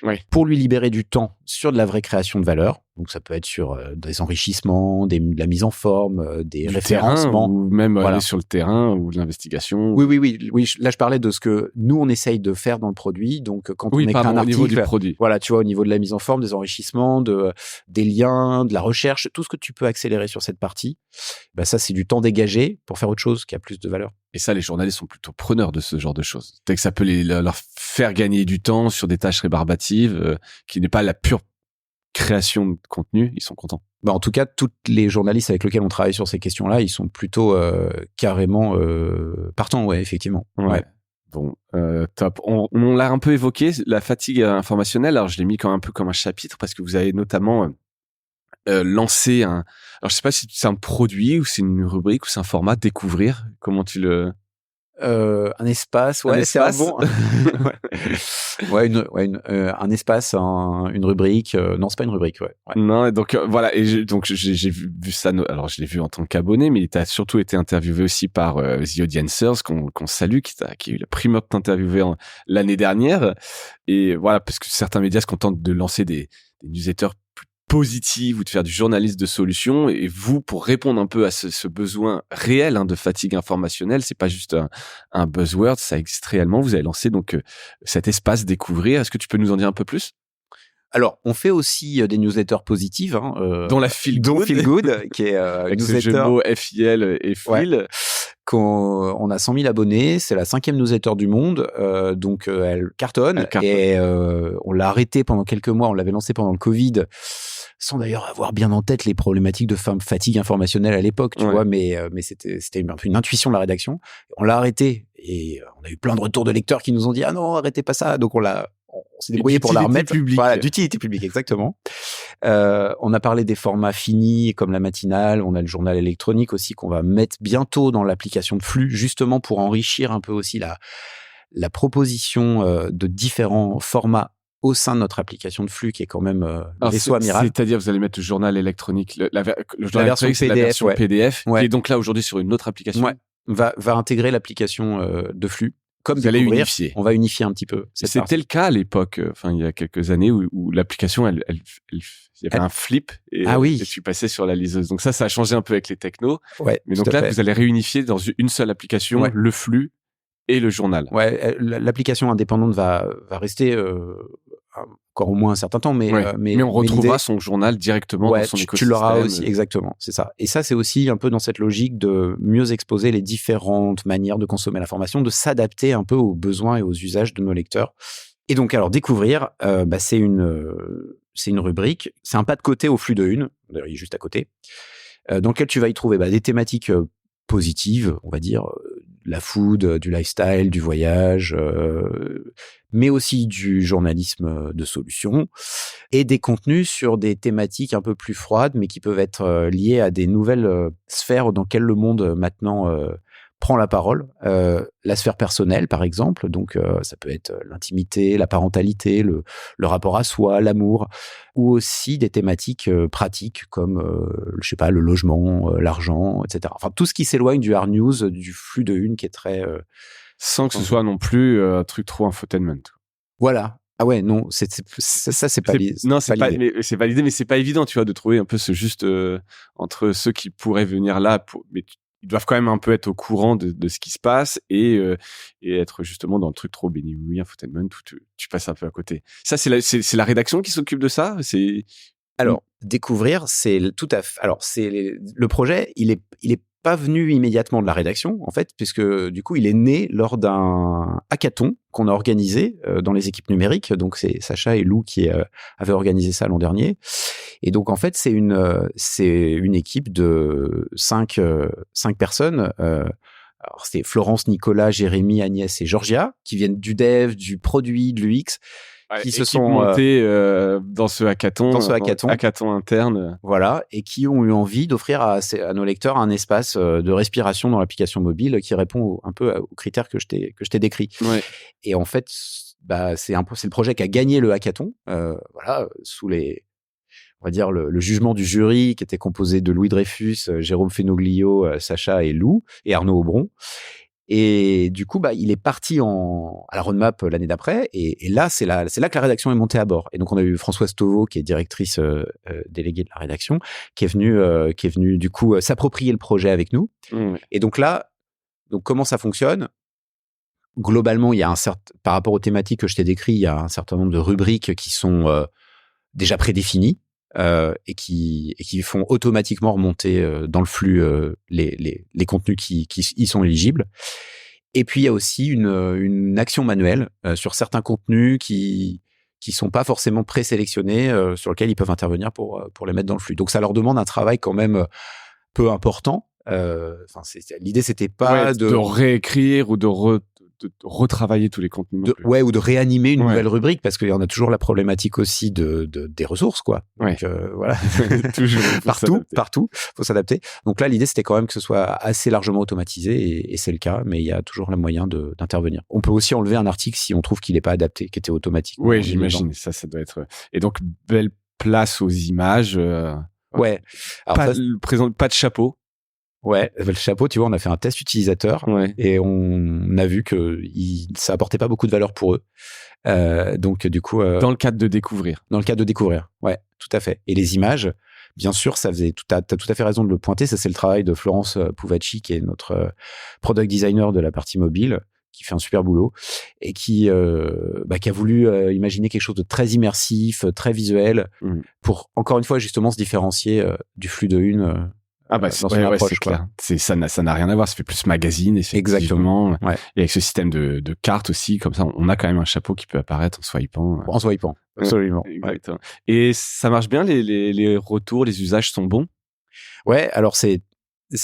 Speaker 2: Ouais.
Speaker 1: Pour lui libérer du temps sur de la vraie création de valeur. Donc, ça peut être sur des enrichissements, de la mise en forme, des référencements.
Speaker 2: Ou même aller sur le terrain ou de l'investigation.
Speaker 1: Oui. Là, je parlais de ce que nous, on essaye de faire dans le produit. Donc, quand on écrit un article,
Speaker 2: au niveau du produit.
Speaker 1: Voilà, tu vois, au niveau de la mise en forme, des enrichissements, des liens, de la recherche, tout ce que tu peux accélérer sur cette partie, ça, c'est du temps dégagé pour faire autre chose qui a plus de valeur.
Speaker 2: Et ça, les journalistes sont plutôt preneurs de ce genre de choses. Dès que ça peut leur faire gagner du temps sur des tâches rébarbatives, qui n'est pas la pure création de contenu, ils sont contents.
Speaker 1: En tout cas, tous les journalistes avec lesquels on travaille sur ces questions-là, ils sont plutôt carrément partants, ouais, effectivement.
Speaker 2: Ouais. Bon, top. On l'a un peu évoqué, la fatigue informationnelle. Alors, je l'ai mis un peu comme un chapitre parce que vous avez notamment lancé alors je sais pas si c'est un produit ou c'est une rubrique ou c'est un format découvrir. Comment tu le
Speaker 1: un espace, ouais, c'est un bon. Un espace, une rubrique. Non, c'est pas une rubrique, ouais.
Speaker 2: Non, donc voilà. Et j'ai vu ça. Alors, je l'ai vu en tant qu'abonné, mais tu as surtout été interviewé aussi par The Audiencers, qu'on salue, qui a eu la primeur de t'interviewer l'année dernière. Et voilà, parce que certains médias se contentent de lancer des newsletters positive ou de faire du journalisme de solution, et vous, pour répondre un peu à ce besoin réel de fatigue informationnelle, c'est pas juste un buzzword, ça existe réellement. Vous avez lancé donc cet espace découvrir. Est-ce que tu peux nous en dire un peu plus?
Speaker 1: Alors, on fait aussi des newsletters positives,
Speaker 2: dont la Feel
Speaker 1: Good, qui est
Speaker 2: avec ce jeu de mots FIL et Feel.
Speaker 1: Ouais. On a 100 000 abonnés, c'est la 5e newsletter du monde, donc elle cartonne. Et on l'a arrêté pendant quelques mois, on l'avait lancé pendant le Covid, sans d'ailleurs avoir bien en tête les problématiques de fatigue informationnelle à l'époque, tu vois, mais c'était une intuition de la rédaction. On l'a arrêté et on a eu plein de retours de lecteurs qui nous ont dit « Ah non, arrêtez pas ça », donc on s'est débrouillé pour la remettre. Voilà, d'utilité publique, exactement. On a parlé des formats finis comme la matinale, on a le journal électronique aussi qu'on va mettre bientôt dans l'application de flux, justement pour enrichir un peu aussi la proposition de différents formats au sein de notre application de flux qui est quand même vaisseau amiral.
Speaker 2: C'est-à-dire, vous allez mettre le journal électronique, le journal
Speaker 1: version
Speaker 2: électronique, c'est la version PDF, qui est donc là aujourd'hui sur une autre application.
Speaker 1: Ouais, va intégrer l'application de flux. Comme
Speaker 2: vous allez unifier.
Speaker 1: On va unifier un petit peu.
Speaker 2: C'était le cas à l'époque, il y a quelques années, où l'application, il y avait un flip et tu passais sur la liseuse. Donc ça a changé un peu avec les technos.
Speaker 1: Ouais,
Speaker 2: mais donc là, vous allez réunifier dans une seule application le flux et le journal.
Speaker 1: Ouais, l'application indépendante va rester encore au moins un certain temps, mais
Speaker 2: on retrouvera son journal directement dans son écosystème.
Speaker 1: Tu l'auras aussi, exactement, c'est ça. Et ça, c'est aussi un peu dans cette logique de mieux exposer les différentes manières de consommer l'information, de s'adapter un peu aux besoins et aux usages de nos lecteurs. Et donc, alors, découvrir, c'est une rubrique, c'est un pas de côté au flux de une, d'ailleurs, il est juste à côté, dans lequel tu vas y trouver des thématiques positives, on va dire, la food, du lifestyle, du voyage, mais aussi du journalisme de solution et des contenus sur des thématiques un peu plus froides, mais qui peuvent être liées à des nouvelles sphères dans lesquelles le monde maintenant prend la parole. La sphère personnelle, par exemple, donc ça peut être l'intimité, la parentalité, le rapport à soi, l'amour, ou aussi des thématiques pratiques comme, je sais pas, le logement, l'argent, etc. Enfin, tout ce qui s'éloigne du hard news, du flux de une qui est très...
Speaker 2: sans que ce soit non plus un truc trop infotainment.
Speaker 1: Voilà. Ah ouais, non, ça, c'est pas l'idée.
Speaker 2: Non, c'est pas l'idée, mais c'est pas évident, tu vois, de trouver un peu ce juste entre ceux qui pourraient venir là, mais ils doivent quand même un peu être au courant de ce qui se passe et être justement dans le truc trop béni oui infotainment où tu passes un peu à côté. Ça, c'est la rédaction qui s'occupe de ça.
Speaker 1: Alors, découvrir, c'est tout à fait. Alors, le projet, il est pas venu immédiatement de la rédaction, en fait, puisque du coup, il est né lors d'un hackathon qu'on a organisé dans les équipes numériques. Donc, c'est Sacha et Lou qui avaient organisé ça l'an dernier. Et donc, en fait, c'est une équipe de 5 personnes. Alors, c'est Florence, Nicolas, Jérémy, Agnès et Georgia, qui viennent du dev, du produit, de l'UX, qui se sont
Speaker 2: montés dans ce hackathon interne.
Speaker 1: Voilà, et qui ont eu envie d'offrir à nos lecteurs un espace de respiration dans l'application mobile qui répond un peu aux critères que je t'ai décrits.
Speaker 2: Ouais.
Speaker 1: Et en fait, c'est le projet qui a gagné le hackathon, voilà, sous on va dire le jugement du jury qui était composé de Louis Dreyfus, Jérôme Fenoglio, Sacha et Lou et Arnaud Aubron. Et du coup, il est parti à la roadmap l'année d'après. Et là, c'est là que la rédaction est montée à bord. Et donc, on a eu Françoise Tauveau, qui est directrice déléguée de la rédaction, qui est venue du coup s'approprier le projet avec nous. Et donc là, comment ça fonctionne ? Globalement, il y a par rapport aux thématiques que je t'ai décrites, il y a un certain nombre de rubriques qui sont déjà prédéfinies. Et qui font automatiquement remonter dans le flux les contenus qui y sont éligibles. Et puis il y a aussi une action manuelle sur certains contenus qui sont pas forcément présélectionnés, sur lesquels ils peuvent intervenir pour les mettre dans le flux. Donc ça leur demande un travail quand même peu important. L'idée c'était pas
Speaker 2: de réécrire ou de retravailler tous les contenus.
Speaker 1: Ou de réanimer une nouvelle rubrique, parce qu'il y en a toujours la problématique aussi des ressources, quoi. Donc, voilà.
Speaker 2: Toujours.
Speaker 1: Partout. Faut s'adapter. Donc là, l'idée, c'était quand même que ce soit assez largement automatisé, et c'est le cas, mais il y a toujours le moyen d'intervenir. On peut aussi enlever un article si on trouve qu'il n'est pas adapté, qui était automatique.
Speaker 2: Oui, j'imagine. Ça doit être. Et donc, belle place aux images.
Speaker 1: Ouais. Alors,
Speaker 2: pas de chapeau.
Speaker 1: Ouais, le chapeau, tu vois, on a fait un test utilisateur et on a vu que ça apportait pas beaucoup de valeur pour eux. Donc, du coup.
Speaker 2: Dans le cadre de découvrir.
Speaker 1: Ouais, tout à fait. Et les images, bien sûr, t'as tout à fait raison de le pointer. Ça, c'est le travail de Florence Pouvacci, qui est notre product designer de la partie mobile, qui fait un super boulot et qui a voulu imaginer quelque chose de très immersif, très visuel, pour, encore une fois, justement, se différencier du flux de une.
Speaker 2: C'est clair. Ça n'a rien à voir. Ça fait plus magazine, effectivement.
Speaker 1: Ouais.
Speaker 2: Et avec ce système de cartes aussi, comme ça, on a quand même un chapeau qui peut apparaître en swipant.
Speaker 1: Absolument.
Speaker 2: Exactement. Et ça marche bien, les retours, les usages sont bons?
Speaker 1: Ouais, alors c'est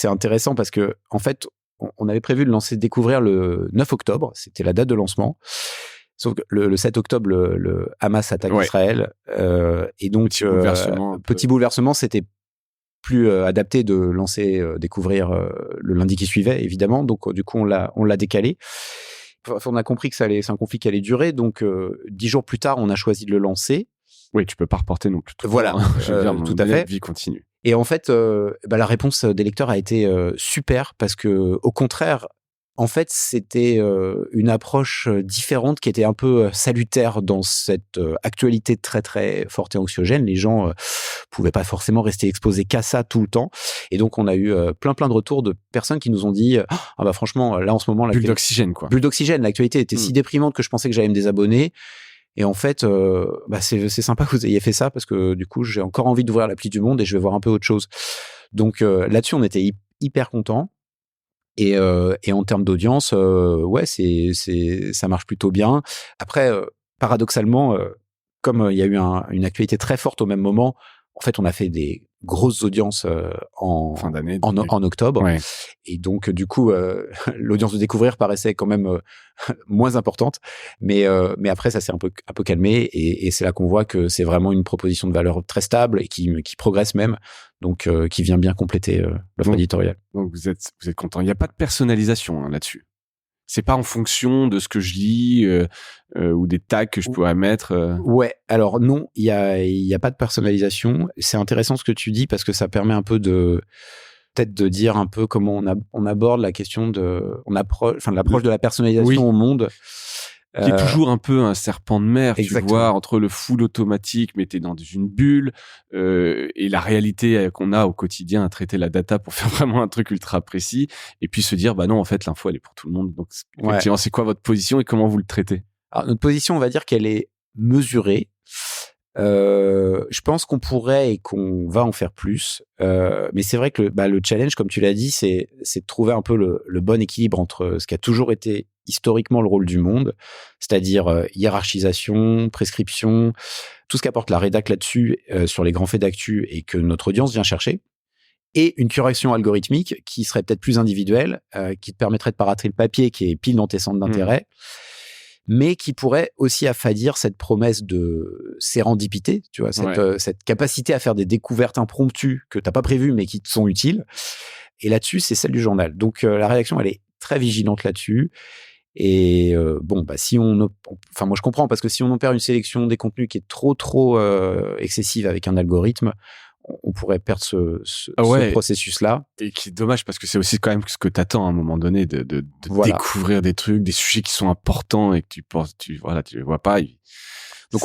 Speaker 1: intéressant parce que, en fait, on avait prévu de découvrir le 9 octobre. C'était la date de lancement. Sauf que le 7 octobre, le Hamas attaque Israël. Et donc, petit bouleversement, c'était plus adapté de découvrir le lundi qui suivait, évidemment. Donc, du coup, on l'a décalé. On a compris que c'est un conflit qui allait durer. Donc, 10 jours plus tard, on a choisi de le lancer.
Speaker 2: Oui, tu peux pas reporter non plus.
Speaker 1: Voilà, tout à fait.
Speaker 2: La vie continue.
Speaker 1: Et en fait, la réponse des lecteurs a été super, parce que, au contraire, en fait, c'était une approche différente qui était un peu salutaire dans cette actualité très, très forte et anxiogène. Les gens pouvaient pas forcément rester exposés qu'à ça tout le temps. Et donc, on a eu plein de retours de personnes qui nous ont dit « Ah bah franchement, là, en ce moment... »
Speaker 2: Bulle d'oxygène, quoi.
Speaker 1: Bulle d'oxygène. L'actualité était si déprimante que je pensais que j'allais me désabonner. Et en fait, c'est sympa que vous ayez fait ça, parce que du coup, j'ai encore envie d'ouvrir l'appli du Monde et je vais voir un peu autre chose. Donc là-dessus, on était hyper contents. Et en termes d'audience, ça marche plutôt bien. Après, paradoxalement, comme il y a eu une actualité très forte au même moment, en fait, on a fait des grosses audiences en
Speaker 2: fin d'année,
Speaker 1: en octobre.
Speaker 2: Ouais.
Speaker 1: Et donc, du coup, l'audience de découvrir paraissait quand même moins importante. Mais après, ça s'est un peu calmé. Et c'est là qu'on voit que c'est vraiment une proposition de valeur très stable et qui progresse même. Donc, qui vient bien compléter l'offre éditoriale.
Speaker 2: Donc, vous êtes content. Il n'y a pas de personnalisation là-dessus. C'est pas en fonction de ce que je lis ou des tags que je pourrais mettre.
Speaker 1: Ouais, alors non, il y a pas de personnalisation. C'est intéressant ce que tu dis, parce que ça permet un peu peut-être de dire un peu comment on aborde la question l'approche de la personnalisation au monde.
Speaker 2: Qui est toujours un peu un serpent de mer,
Speaker 1: exactement.
Speaker 2: Tu vois, entre le full automatique, mais t'es dans une bulle, et la réalité qu'on a au quotidien à traiter la data pour faire vraiment un truc ultra précis, et puis se dire, bah non, en fait, l'info, elle est pour tout le monde. Donc, effectivement, c'est quoi votre position et comment vous le traitez?
Speaker 1: Alors, notre position, on va dire qu'elle est mesurée. Je pense qu'on pourrait et qu'on va en faire plus. Mais c'est vrai que le challenge, comme tu l'as dit, c'est de trouver un peu le bon équilibre entre ce qui a toujours été historiquement le rôle du monde, c'est-à-dire hiérarchisation, prescription, tout ce qu'apporte la rédac là-dessus sur les grands faits d'actu et que notre audience vient chercher, et une curation algorithmique qui serait peut-être plus individuelle, qui te permettrait de paraîtrer le papier qui est pile dans tes centres d'intérêt, mais qui pourrait aussi affadir cette promesse de sérendipité, tu vois, cette capacité à faire des découvertes impromptues que tu n'as pas prévues mais qui te sont utiles. Et là-dessus, c'est celle du journal. Donc, la rédaction, elle est très vigilante là-dessus. Et si enfin, moi, je comprends, parce que si on opère une sélection des contenus qui est trop excessive avec un algorithme, on pourrait perdre ce processus-là.
Speaker 2: Et qui est dommage, parce que c'est aussi quand même ce que t'attends à un moment donné, de découvrir des trucs, des sujets qui sont importants et que tu les vois pas.
Speaker 1: Donc,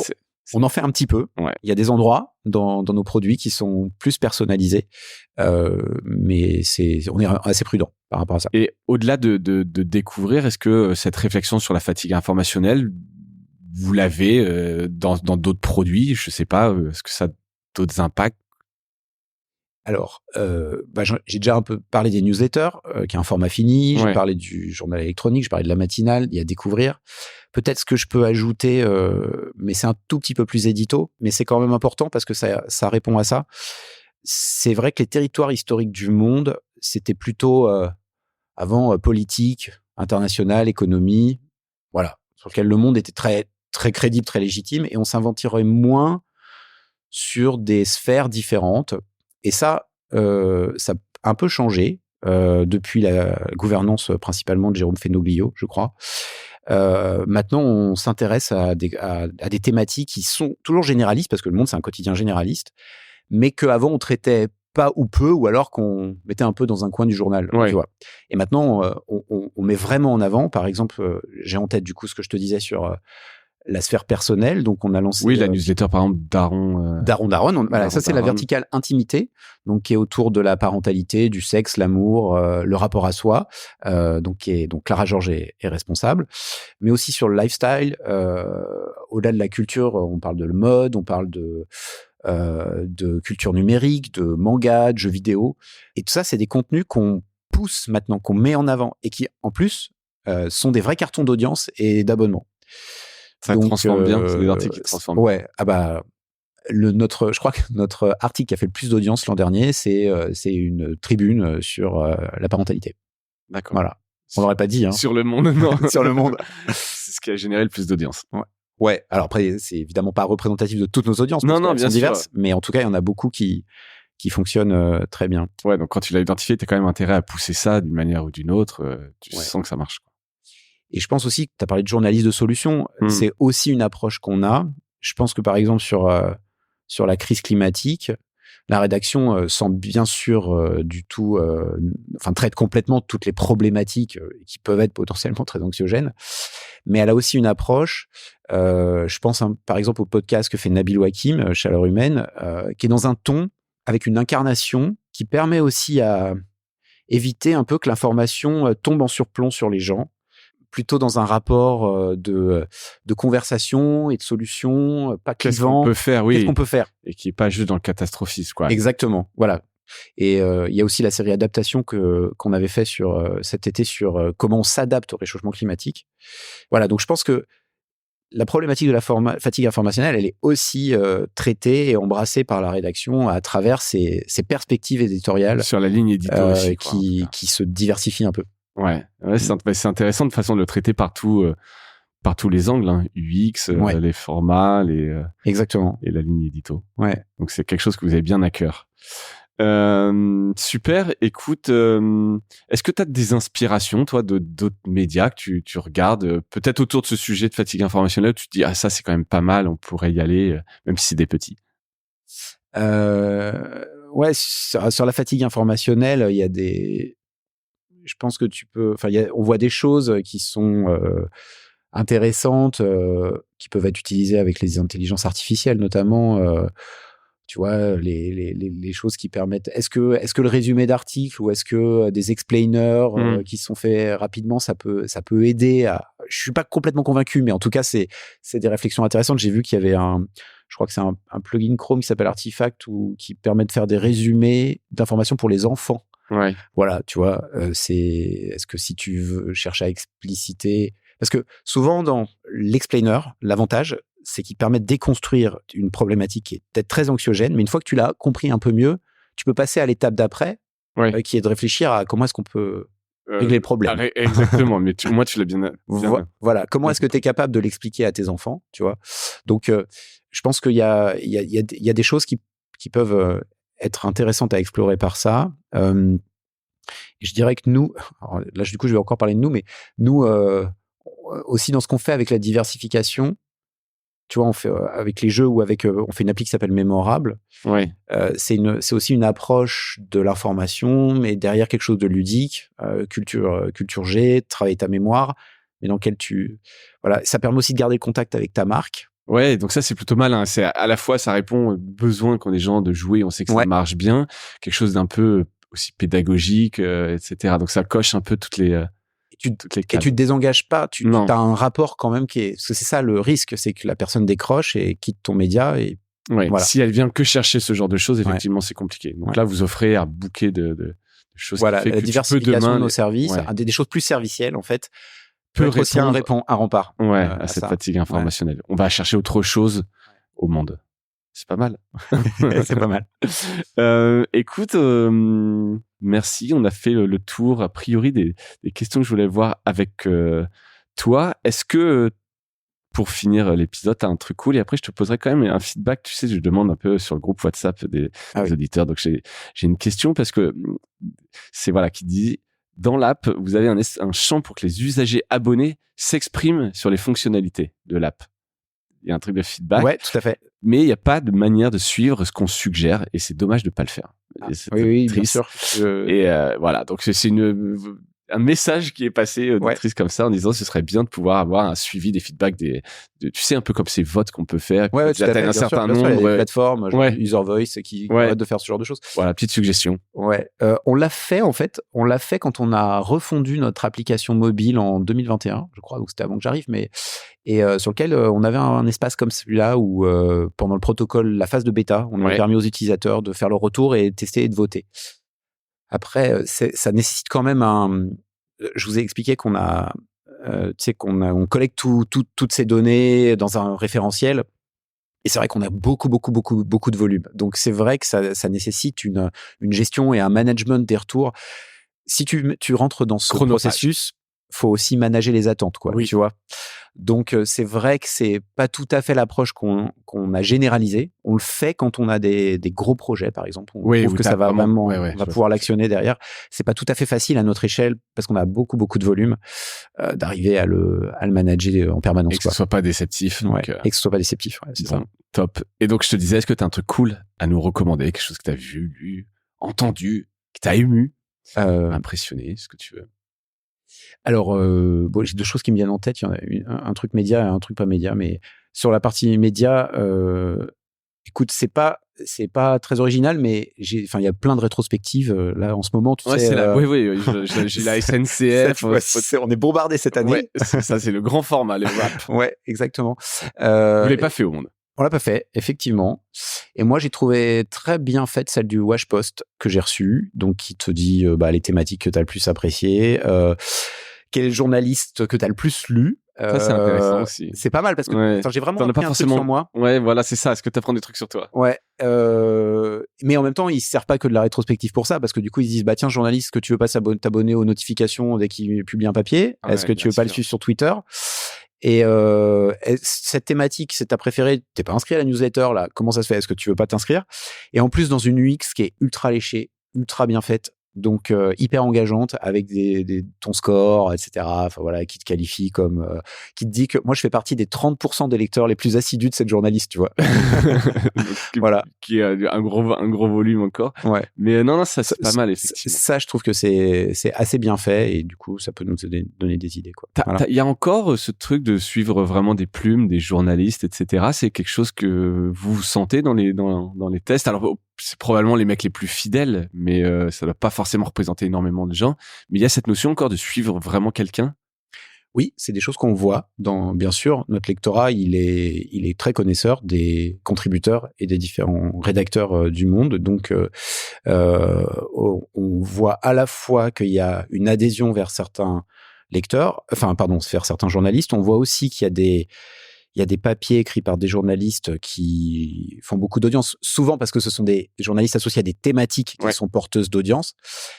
Speaker 1: on en fait un petit peu.
Speaker 2: Ouais.
Speaker 1: Il y a des endroits dans nos produits qui sont plus personnalisés, mais on est assez prudent par rapport à ça.
Speaker 2: Et au-delà de découvrir, est-ce que cette réflexion sur la fatigue informationnelle, vous l'avez dans d'autres produits? Je sais pas, est-ce que ça a d'autres impacts?
Speaker 1: Alors, j'ai déjà un peu parlé des newsletters, qui est un format fini. J'ai parlé du journal électronique, j'ai parlé de la matinale. Il y a découvrir. Peut-être ce que je peux ajouter, mais c'est un tout petit peu plus édito, mais c'est quand même important parce que ça répond à ça. C'est vrai que les territoires historiques du monde, c'était plutôt avant politique, internationale, économie, voilà, sur lequel le monde était très très crédible, très légitime, et on s'inventerait moins sur des sphères différentes. Et ça a un peu changé depuis la gouvernance principalement de Jérôme Fenoglio, je crois. Maintenant, on s'intéresse à des thématiques qui sont toujours généralistes, parce que le monde, c'est un quotidien généraliste, mais qu'avant, on traitait pas ou peu, ou alors qu'on mettait un peu dans un coin du journal. Tu vois. Et maintenant, on met vraiment en avant, par exemple, j'ai en tête du coup ce que je te disais sur la sphère personnelle. Donc, on a lancé...
Speaker 2: la newsletter, par exemple, Daron.
Speaker 1: Daron. Ça, c'est la verticale intimité, donc qui est autour de la parentalité, du sexe, l'amour, le rapport à soi. Donc Clara Georges est responsable. Mais aussi sur le lifestyle. Au-delà de la culture, on parle de mode, on parle de culture numérique, de manga, de jeux vidéo. Et tout ça, c'est des contenus qu'on pousse maintenant, qu'on met en avant et qui, en plus, sont des vrais cartons d'audience et d'abonnement.
Speaker 2: Ça transforme bien, c'est des articles qui transforment.
Speaker 1: Ouais, je crois que notre article qui a fait le plus d'audience l'an dernier, c'est une tribune sur la parentalité.
Speaker 2: D'accord.
Speaker 1: Voilà. On l'aurait pas dit, hein.
Speaker 2: Sur le monde, non.
Speaker 1: Sur le monde.
Speaker 2: C'est ce qui a généré le plus d'audience.
Speaker 1: Ouais. Alors après, c'est évidemment pas représentatif de toutes nos audiences.
Speaker 2: Non, bien sûr.
Speaker 1: Diverses, mais en tout cas, il y en a beaucoup qui fonctionnent très bien.
Speaker 2: Ouais, donc quand tu l'as identifié, t'as quand même intérêt à pousser ça d'une manière ou d'une autre. Tu sens que ça marche.
Speaker 1: Et je pense aussi que tu as parlé de journaliste de solutions. C'est aussi une approche qu'on a. Je pense que par exemple sur la crise climatique, la rédaction sans bien sûr traite complètement toutes les problématiques qui peuvent être potentiellement très anxiogènes. Mais elle a aussi une approche. Je pense par exemple au podcast que fait Nabil Wakim, Chaleur Humaine, qui est dans un ton avec une incarnation qui permet aussi à éviter un peu que l'information tombe en surplomb sur les gens, plutôt dans un rapport de conversation et de solution, pas clivant.
Speaker 2: Qu'est-ce
Speaker 1: qu'on peut faire
Speaker 2: et qui est pas juste dans le catastrophisme, quoi.
Speaker 1: Exactement, voilà. Et il y a aussi la série adaptation qu'on avait fait cet été sur comment on s'adapte au réchauffement climatique. Voilà, donc je pense que la problématique de la fatigue informationnelle, elle est aussi traitée et embrassée par la rédaction à travers ces perspectives éditoriales
Speaker 2: sur la ligne éditoriale aussi,
Speaker 1: qui se diversifient un peu.
Speaker 2: Ouais, c'est intéressant de façon de le traiter par tous les angles, hein. UX, les formats,
Speaker 1: exactement,
Speaker 2: et la ligne édito.
Speaker 1: Ouais.
Speaker 2: Donc c'est quelque chose que vous avez bien à cœur. Super. Écoute, est-ce que tu as des inspirations, toi, d'autres médias que tu regardes, peut-être autour de ce sujet de fatigue informationnelle, tu te dis ça c'est quand même pas mal, on pourrait y aller, même si c'est des petits.
Speaker 1: Ouais, sur la fatigue informationnelle, il y a je pense que on voit des choses qui sont intéressantes, qui peuvent être utilisées avec les intelligences artificielles, notamment, tu vois, les choses qui permettent. Est-ce que le résumé d'article ou est-ce que des explainers qui sont faits rapidement, ça peut aider je suis pas complètement convaincu, mais en tout cas, c'est des réflexions intéressantes. J'ai vu qu'il y avait je crois que c'est un plugin Chrome qui s'appelle Artifact qui permet de faire des résumés d'informations pour les enfants.
Speaker 2: Ouais.
Speaker 1: Voilà, tu vois, est-ce que si tu veux chercher à expliciter, parce que souvent dans l'explainer, l'avantage, c'est qu'il permet de déconstruire une problématique qui est peut-être très anxiogène, mais une fois que tu l'as compris un peu mieux, tu peux passer à l'étape d'après, qui est de réfléchir à comment est-ce qu'on peut régler le problème.
Speaker 2: Exactement, mais moi, tu l'as bien.
Speaker 1: Voilà, comment est-ce que tu es capable de l'expliquer à tes enfants, tu vois. Donc, je pense qu'il y a des choses qui peuvent être intéressantes à explorer par ça. Je dirais que nous, alors là, du coup, je vais encore parler de nous, mais nous, aussi dans ce qu'on fait avec la diversification, tu vois, on fait avec les jeux ou on fait une appli qui s'appelle Mémorable.
Speaker 2: Ouais.
Speaker 1: C'est aussi une approche de l'information, mais derrière quelque chose de ludique, culture G, travailler ta mémoire, mais dans lequel voilà, ça permet aussi de garder le contact avec ta marque.
Speaker 2: Ouais, donc ça c'est plutôt malin. C'est à la fois ça répond aux besoins qu'ont les gens de jouer, on sait que ça marche bien, quelque chose d'un peu aussi pédagogique, etc. Donc ça coche un peu toutes les
Speaker 1: et tu te désengages pas, tu as un rapport quand même parce que c'est ça le risque, c'est que la personne décroche et quitte ton média et voilà.
Speaker 2: Si elle vient que chercher ce genre de choses, effectivement, c'est compliqué. Donc là, vous offrez un bouquet de choses
Speaker 1: voilà,
Speaker 2: qui fait
Speaker 1: la
Speaker 2: que
Speaker 1: diversification de nos services, des choses plus servicielles en fait, peut être aussi un rempart.
Speaker 2: À cette fatigue informationnelle. On va chercher autre chose au monde. C'est pas mal.
Speaker 1: C'est pas mal.
Speaker 2: Écoute, merci. On a fait le tour, a priori, des questions que je voulais voir avec toi. Est-ce que, pour finir l'épisode, t'as un truc cool? Et après, je te poserai quand même un feedback. Tu sais, je demande un peu sur le groupe WhatsApp des auditeurs. Donc, j'ai une question parce que c'est, qui dit... Dans l'app, vous avez un champ pour que les usagers abonnés s'expriment sur les fonctionnalités de l'app. Il y a un truc de feedback.
Speaker 1: Ouais, tout à fait.
Speaker 2: Mais il n'y a pas de manière de suivre ce qu'on suggère et c'est dommage de ne pas le faire.
Speaker 1: Oui, bien sûr.
Speaker 2: Et voilà, donc c'est un message qui est passé triste comme ça en disant ce serait bien de pouvoir avoir un suivi des feedbacks tu sais, un peu comme ces votes qu'on peut faire qui atteignent un certain nombre.
Speaker 1: Il y a des plateformes, User Voice qui permettent de faire ce genre de choses.
Speaker 2: Voilà, petite suggestion.
Speaker 1: On l'a fait en fait, quand on a refondu notre application mobile en 2021, je crois, donc c'était avant que j'arrive, et sur lequel on avait un espace comme celui-là où pendant le protocole, la phase de bêta, on avait permis aux utilisateurs de faire leur retour et de tester et de voter. Après, ça nécessite quand même je vous ai expliqué qu'on a, on collecte toutes ces données dans un référentiel. Et c'est vrai qu'on a beaucoup de volume. Donc, c'est vrai que ça nécessite une gestion et un management des retours. Si tu rentres dans ce processus, faut aussi manager les attentes, tu vois. Donc, c'est vrai que c'est pas tout à fait l'approche qu'on a généralisée. On le fait quand on a des gros projets, par exemple. On trouve que ça va vraiment, on va pouvoir l'actionner derrière. C'est pas tout à fait facile à notre échelle parce qu'on a beaucoup de volume d'arriver à le manager en permanence.
Speaker 2: Et que ce soit pas déceptif.
Speaker 1: Et que ce soit pas déceptif, c'est ça.
Speaker 2: Top. Et donc, je te disais, est-ce que tu as un truc cool à nous recommander, quelque chose que tu as vu, lu, entendu, qui t'a ému, impressionné, ce que tu veux?
Speaker 1: Alors, j'ai deux choses qui me viennent en tête. Il y en a un truc média et un truc pas média. Mais sur la partie média, écoute, c'est pas très original, mais il y a plein de rétrospectives là en ce moment. Tu sais,
Speaker 2: j'ai la SNCF.
Speaker 1: On est bombardé cette année.
Speaker 2: Ouais, ça c'est le grand format, les wraps.
Speaker 1: Ouais, exactement.
Speaker 2: Vous l'avez pas fait au monde.
Speaker 1: On l'a pas fait, effectivement. Et moi, j'ai trouvé très bien faite celle du Wash Post que j'ai reçue, donc qui te dit les thématiques que tu as le plus appréciées, quel est le journaliste que tu as le plus lu.
Speaker 2: Ça, c'est intéressant aussi.
Speaker 1: C'est pas mal parce que j'ai vraiment appris un truc sur moi.
Speaker 2: Ouais, voilà, c'est ça. Est-ce que tu apprends des trucs sur toi?
Speaker 1: Ouais. Mais en même temps, ils se servent pas que de la rétrospective pour ça, parce que du coup, ils disent, tiens, journaliste, que tu veux pas t'abonner aux notifications dès qu'il publie un papier? Est-ce que tu veux pas le suivre sur Twitter? Et cette thématique, c'est ta préférée, t'es pas inscrit à la newsletter, là, comment ça se fait? Est-ce que tu veux pas t'inscrire? Et en plus, dans une UX qui est ultra léchée, ultra bien faite, donc hyper engageante, avec ton score, etc. Enfin voilà, qui te qualifie comme, qui te dit que moi je fais partie des 30% des lecteurs les plus assidus de cette journaliste, tu vois. Voilà.
Speaker 2: Qui a un gros volume encore.
Speaker 1: Ouais.
Speaker 2: Mais non, ça c'est pas mal effectivement.
Speaker 1: Ça, je trouve que c'est assez bien fait et du coup ça peut nous donner des idées, quoi.
Speaker 2: Il y a encore ce truc de suivre vraiment des plumes, des journalistes, etc. C'est quelque chose que vous sentez dans les tests. Alors c'est probablement les mecs les plus fidèles, mais ça doit pas forcément représenter énormément de gens. Mais il y a cette notion encore de suivre vraiment quelqu'un.
Speaker 1: Oui, c'est des choses qu'on voit. Bien sûr, notre lectorat, il est très connaisseur des contributeurs et des différents rédacteurs du monde. Donc, on voit à la fois qu'il y a une adhésion vers certains lecteurs, vers certains journalistes. On voit aussi qu'il y a des papiers écrits par des journalistes qui font beaucoup d'audience, souvent parce que ce sont des journalistes associés à des thématiques qui sont porteuses d'audience.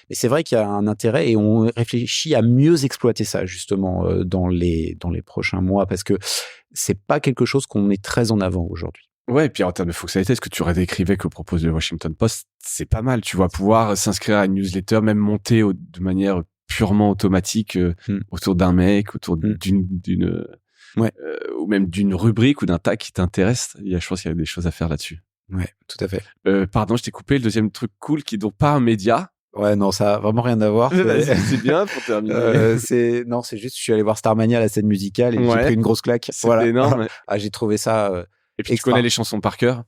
Speaker 1: Mais c'est vrai qu'il y a un intérêt et on réfléchit à mieux exploiter ça, justement, dans les prochains mois, parce que c'est pas quelque chose qu'on met très en avant aujourd'hui.
Speaker 2: Ouais, et puis en termes de fonctionnalité, ce que tu décrivais que propose le Washington Post, c'est pas mal. Tu vas pouvoir s'inscrire à une newsletter, même monter de manière purement automatique autour d'un mec, autour d'une ou même d'une rubrique ou d'un tag qui t'intéresse. Je pense qu'il y a des choses à faire là-dessus.
Speaker 1: Ouais, tout à fait.
Speaker 2: Pardon, je t'ai coupé. Le deuxième truc cool qui est donc pas un média.
Speaker 1: Ouais, non, ça a vraiment rien à voir.
Speaker 2: C'est bien pour terminer.
Speaker 1: C'est juste, je suis allé voir Starmania à la scène musicale et j'ai pris une grosse claque.
Speaker 2: C'était énorme.
Speaker 1: J'ai trouvé ça.
Speaker 2: Et puis tu connais les chansons par cœur?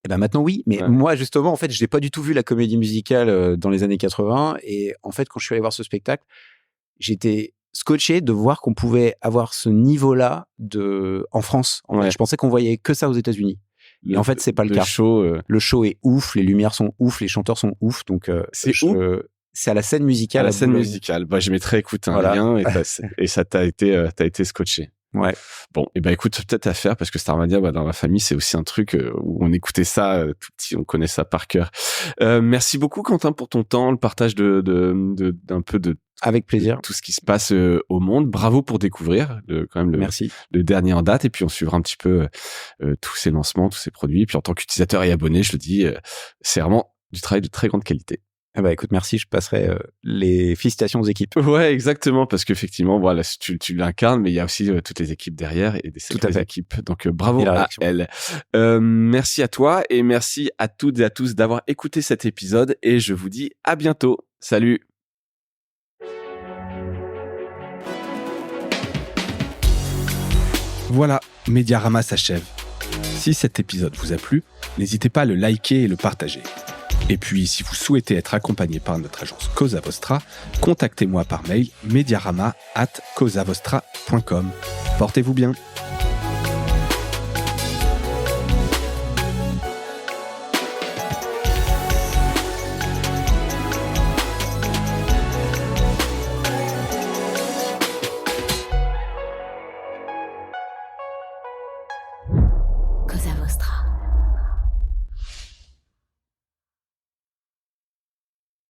Speaker 1: Eh ben maintenant oui, mais moi justement en fait je n'ai pas du tout vu la comédie musicale dans les années 80 et en fait quand je suis allé voir ce spectacle, j'étais scotché de voir qu'on pouvait avoir ce niveau-là en France. En fait, je pensais qu'on voyait que ça aux États-Unis. Et en fait, c'est pas le cas. Le show est ouf, les lumières sont ouf, les chanteurs sont ouf. Donc c'est à la scène musicale.
Speaker 2: À la scène musicale. Bah, je mettrai un lien et ça t'as été scotché.
Speaker 1: Ouais.
Speaker 2: Bon, et écoute, peut-être à faire parce que Starmania, dans ma famille, c'est aussi un truc où on écoutait ça tout petit, on connaît ça par cœur. Merci beaucoup, Quentin, pour ton temps, le partage d'un peu de
Speaker 1: avec plaisir
Speaker 2: tout ce qui se passe au monde. Bravo pour découvrir
Speaker 1: Merci.
Speaker 2: Le dernier en date et puis on suivra un petit peu tous ces lancements, tous ces produits. Et puis en tant qu'utilisateur et abonné, je le dis, c'est vraiment du travail de très grande qualité.
Speaker 1: Écoute, merci, je passerai les félicitations aux équipes.
Speaker 2: Ouais, exactement, parce qu'effectivement, voilà, tu l'incarnes, mais il y a aussi toutes les équipes derrière et des sacrées équipes. Donc, bravo à elles. Merci à toi et merci à toutes et à tous d'avoir écouté cet épisode et je vous dis à bientôt. Salut! Voilà, Mediarama s'achève. Si cet épisode vous a plu, n'hésitez pas à le liker et le partager. Et puis, si vous souhaitez être accompagné par notre agence Cosa Vostra, contactez-moi par mail mediarama@cosavostra.com. Portez-vous bien.